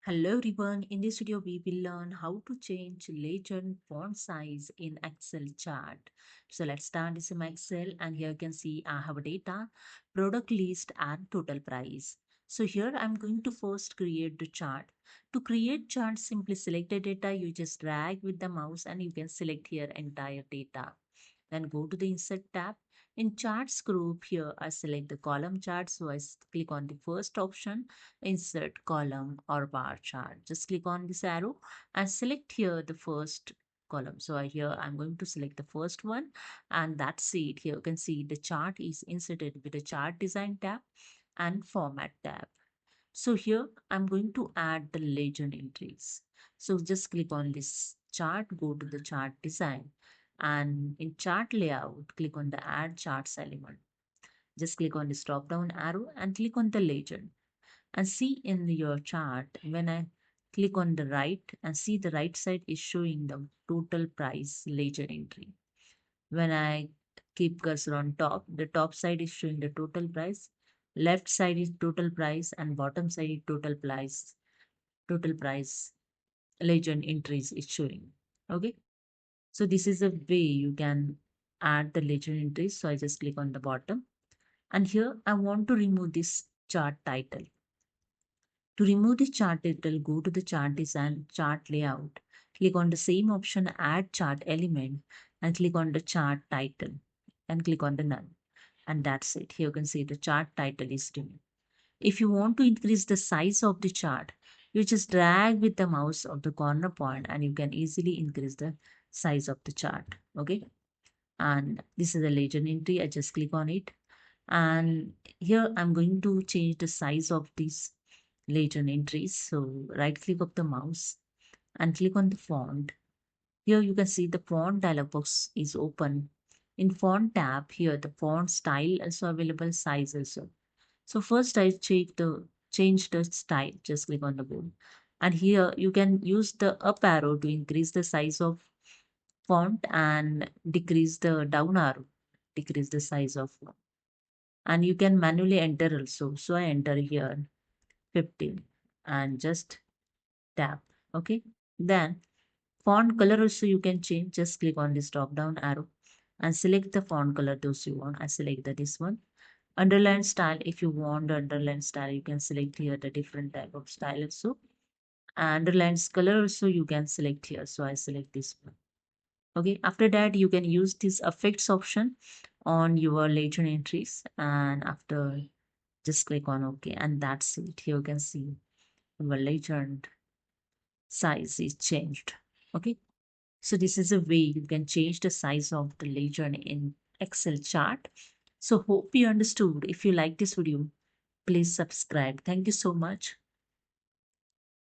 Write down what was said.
Hello everyone, in this video we will learn how to change legend font size in Excel chart. So let's start this in my Excel, and here you can see I have a data, product list and total price. So here I'm going to first create the chart. To create chart, simply select the data, you just drag with the mouse and you can select here entire data. Then go to the Insert tab. In Charts group, here I select the column chart. So click on the first option, Insert Column or Bar Chart. Just click on this arrow and select here the first column. So here I'm going to select the first one, and that's it. Here you can see the chart is inserted with the Chart Design tab and Format tab. So here I'm going to add the legend entries. So just click on this chart, go to the chart design, and in chart layout, click on the add charts element. Just click on this drop down arrow and click on the legend. And see in your chart, when I click on the right and see the right side is showing the total price legend entry. When I keep cursor on top, the top side is showing the total price, left side is total price, and bottom side is total price legend entries is showing. Okay. So this is a way you can add the legend entries. So I just click on the bottom, and here I want to remove this chart title. To remove the chart title, go to the chart design, chart layout. Click on the same option, add chart element, and click on the chart title and click on the none. And that's it. Here you can see the chart title is removed. If you want to increase the size of the chart, you just drag with the mouse of the corner point and you can easily increase the size of the chart. Okay. And this is a legend entry. I just click on it. And here I'm going to change the size of these legend entries. So right click of the mouse and click on the font. Here you can see the font dialog box is open. In font tab, here the font style also available, size also. So first I change the style. Just click on the board. And here you can use the up arrow to increase the size of font and decrease the down arrow, decrease the size of font. And you can manually enter also. So I enter here 15 and just tap. Okay. Then font color also you can change. Just click on this drop down arrow and select the font color those you want. I select this one. Underline style, if you want the underline style, you can select here the different type of style also. Underlines color also you can select here. So I select this one. Okay, after that you can use this effects option on your legend entries, and after just click on OK, and that's it. Here you can see your legend size is changed. Okay, so this is a way you can change the size of the legend in Excel chart. So hope you understood. If you like this video, please subscribe. Thank you so much.